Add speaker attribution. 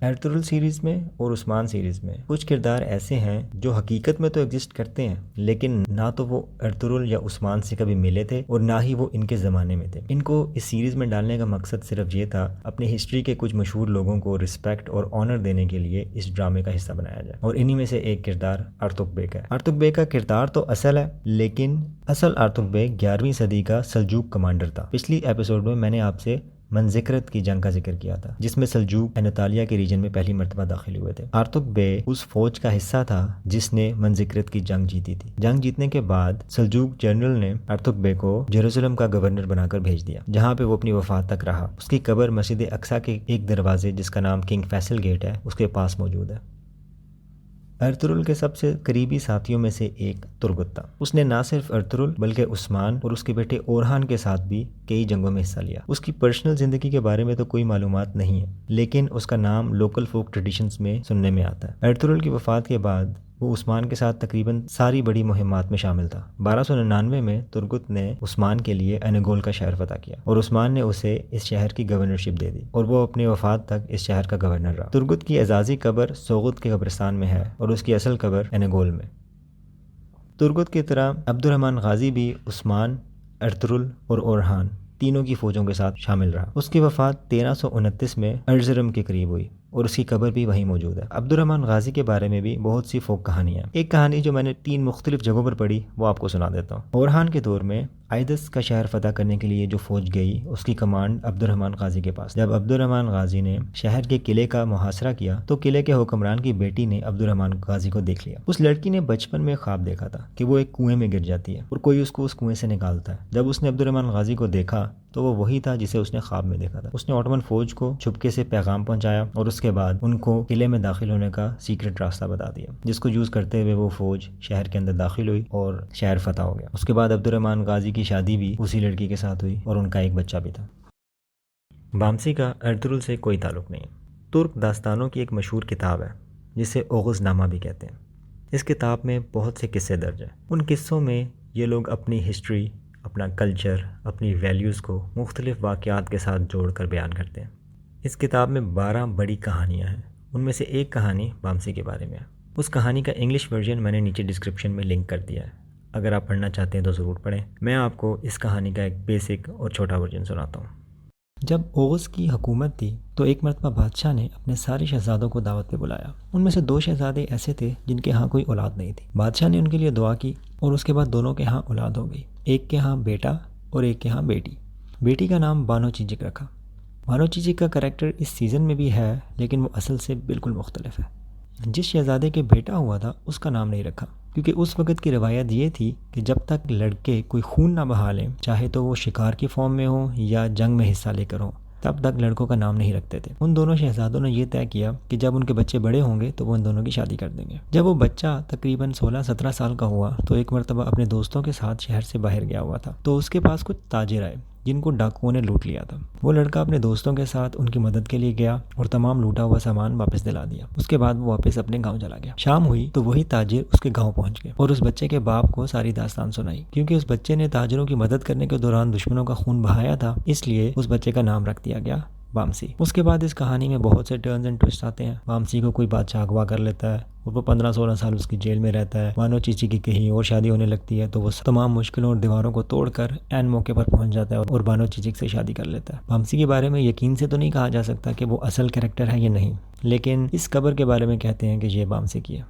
Speaker 1: Ertugrul series میں اور عثمان series میں کچھ کردار ایسے ہیں جو حقیقت میں تو ایگزسٹ کرتے ہیں، لیکن نہ تو وہ ارطغرل یا عثمان سے کبھی ملے تھے اور نہ ہی وہ ان کے زمانے میں تھے۔ ان کو اس سیریز میں ڈالنے کا مقصد صرف یہ تھا اپنی ہسٹری کے کچھ مشہور لوگوں کو رسپیکٹ اور آنر دینے کے لیے اس ڈرامے کا حصہ بنایا جائے، اور انہی میں سے ایک کردار ارطغرل بیگ ہے۔ ارطغرل بیگ کا کردار تو اصل ہے، لیکن اصل ارطغرل بیگ 11ویں صدی کا سلجوق کمانڈر تھا۔ پچھلی ایپیسوڈ میں نے آپ سے منذکرت کی جنگ کا ذکر کیا تھا، جس میں سلجوق انطالیہ کے ریجن میں پہلی مرتبہ داخل ہوئے تھے۔ ارطغرل بیگ اس فوج کا حصہ تھا جس نے منذکرت کی جنگ جیتی تھی۔ جنگ جیتنے کے بعد سلجوق جنرل نے ارطغرل بیگ کو یروشلم کا گورنر بنا کر بھیج دیا، جہاں پہ وہ اپنی وفات تک رہا۔ اس کی قبر مسجد اقصیٰ کے ایک دروازے جس کا نام کنگ فیصل گیٹ ہے اس کے پاس موجود ہے۔ ارطغرل کے سب سے قریبی ساتھیوں میں سے ایک ترگت تھا۔ اس نے نہ صرف ارطغرل بلکہ عثمان اور اس کے بیٹے اورہان کے ساتھ بھی کئی جنگوں میں حصہ لیا۔ اس کی پرسنل زندگی کے بارے میں تو کوئی معلومات نہیں ہے، لیکن اس کا نام لوکل فوک ٹریڈیشنز میں سننے میں آتا ہے۔ ارطغرل کی وفات کے بعد وہ عثمان کے ساتھ تقریباً ساری بڑی مہمات میں شامل تھا۔ 1299 میں ترگت نے عثمان کے لیے انگول کا شہر فتح کیا اور عثمان نے اسے اس شہر کی گورنرشپ دے دی، اور وہ اپنی وفات تک اس شہر کا گورنر رہا۔ ترگت کی اعزازی قبر سوغد کے قبرستان میں ہے اور اس کی اصل قبر انگول میں۔ ترگت کی طرح عبد الرحمن غازی بھی عثمان، ارطغرل اور اورہان تینوں کی فوجوں کے ساتھ شامل رہا۔ اس کی وفات 1329 میں ارزرم کے قریب ہوئی اور اس کی قبر بھی وہیں موجود ہے۔ عبد الرحمن غازی کے بارے میں بھی بہت سی فوک کہانیاں ہیں۔ ایک کہانی جو میں نے 3 مختلف جگہوں پر پڑھی وہ آپ کو سنا دیتا ہوں۔ اورہان کے دور میں آئدس کا شہر فتح کرنے کے لیے جو فوج گئی، اس کی کمانڈ عبد الرحمن غازی کے پاس۔ جب عبد الرحمن غازی نے شہر کے قلعے کا محاصرہ کیا تو قلعے کے حکمران کی بیٹی نے عبد الرحمن غازی کو دیکھ لیا۔ اس لڑکی نے بچپن میں خواب دیکھا تھا کہ وہ ایک کنویں میں گر جاتی ہے اور کوئی اس کو اس کنویں سے نکالتا ہے۔ جب اس نے عبد الرحمن غازی کو دیکھا تو وہ وہی تھا جسے اس نے خواب میں دیکھا تھا۔ اس نے آٹومن فوج کو چھپکے سے پیغام پہنچایا اور اس کے بعد ان کو قلعے میں داخل ہونے کا سیکرٹ راستہ بتا دیا، جس کو یوز کرتے ہوئے وہ فوج شہر کے اندر داخل ہوئی اور شہر فتح ہو گیا۔ اس کے بعد عبد الرحمن غازی کی شادی بھی اسی لڑکی کے ساتھ ہوئی اور ان کا ایک بچہ بھی تھا۔ بامسی کا ارطغرل سے کوئی تعلق نہیں۔ ترک داستانوں کی ایک مشہور کتاب ہے جسے اوغز نامہ بھی کہتے ہیں۔ اس کتاب میں بہت سے قصے درج ہیں۔ ان قصوں میں یہ لوگ اپنی ہسٹری، اپنا کلچر، اپنی ویلیوز کو مختلف واقعات کے ساتھ جوڑ کر بیان کرتے ہیں۔ اس کتاب میں 12 بڑی کہانیاں ہیں۔ ان میں سے ایک کہانی بامسی کے بارے میں ہے۔ اس کہانی کا انگلش ورژن میں نے نیچے ڈسکرپشن میں لنک کر دیا ہے، اگر آپ پڑھنا چاہتے ہیں تو ضرور پڑھیں۔ میں آپ کو اس کہانی کا ایک بیسک اور چھوٹا ورژن سناتا ہوں۔ جب اوغز کی حکومت تھی تو ایک مرتبہ بادشاہ نے اپنے سارے شہزادوں کو دعوت پہ بلایا۔ ان میں سے 2 شہزادے ایسے تھے جن کے ہاں کوئی اولاد نہیں تھی۔ بادشاہ نے ان کے لیے دعا کی اور اس کے بعد دونوں کے ہاں اولاد ہو گئی۔ ایک کے ہاں بیٹا اور ایک کے ہاں بیٹی۔ بیٹی کا نام بانو چیچک رکھا۔ بانو چیچک کا کریکٹر اس سیزن میں بھی ہے، لیکن وہ اصل سے بالکل مختلف ہے۔ جس شہزادے کے بیٹا ہوا تھا اس کا نام نہیں رکھا، کیونکہ اس وقت کی روایت یہ تھی کہ جب تک لڑکے کوئی خون نہ بہا لیں، چاہے تو وہ شکار کی فارم میں ہوں یا جنگ میں حصہ لے کر ہوں، تب تک لڑکوں کا نام نہیں رکھتے تھے۔ ان دونوں شہزادوں نے یہ طے کیا کہ جب ان کے بچے بڑے ہوں گے تو وہ ان دونوں کی شادی کر دیں گے۔ جب وہ بچہ تقریباً 16-17 سال کا ہوا تو ایک مرتبہ اپنے دوستوں کے ساتھ شہر سے باہر گیا ہوا تھا، تو اس کے پاس کچھ تاجر آئے جن کو ڈاکوؤں نے لوٹ لیا تھا۔ وہ لڑکا اپنے دوستوں کے ساتھ ان کی مدد کے لیے گیا اور تمام لوٹا ہوا سامان واپس دلا دیا۔ اس کے بعد وہ واپس اپنے گاؤں چلا گیا۔ شام ہوئی تو وہی تاجر اس کے گاؤں پہنچ گئے اور اس بچے کے باپ کو ساری داستان سنائی۔ کیونکہ اس بچے نے تاجروں کی مدد کرنے کے دوران دشمنوں کا خون بہایا تھا، اس لیے اس بچے کا نام رکھ دیا گیا بامسی۔ اس کے بعد اس کہانی میں بہت سے ٹرنز اینڈ ٹوسٹ آتے ہیں۔ بامسی کو کوئی بادشاہ اغوا کر لیتا ہے اور وہ 15-16 سال اس کی جیل میں رہتا ہے۔ بانو چیچی کی کہیں اور شادی ہونے لگتی ہے تو وہ تمام مشکلوں اور دیواروں کو توڑ کر عین موقع پر پہنچ جاتا ہے اور بانو چیچک سے شادی کر لیتا ہے۔ بامسی کے بارے میں یقین سے تو نہیں کہا جا سکتا کہ وہ اصل کریکٹر ہے یا نہیں، لیکن اس قبر کے بارے میں کہتے ہیں کہ یہ بامسی کی ہے۔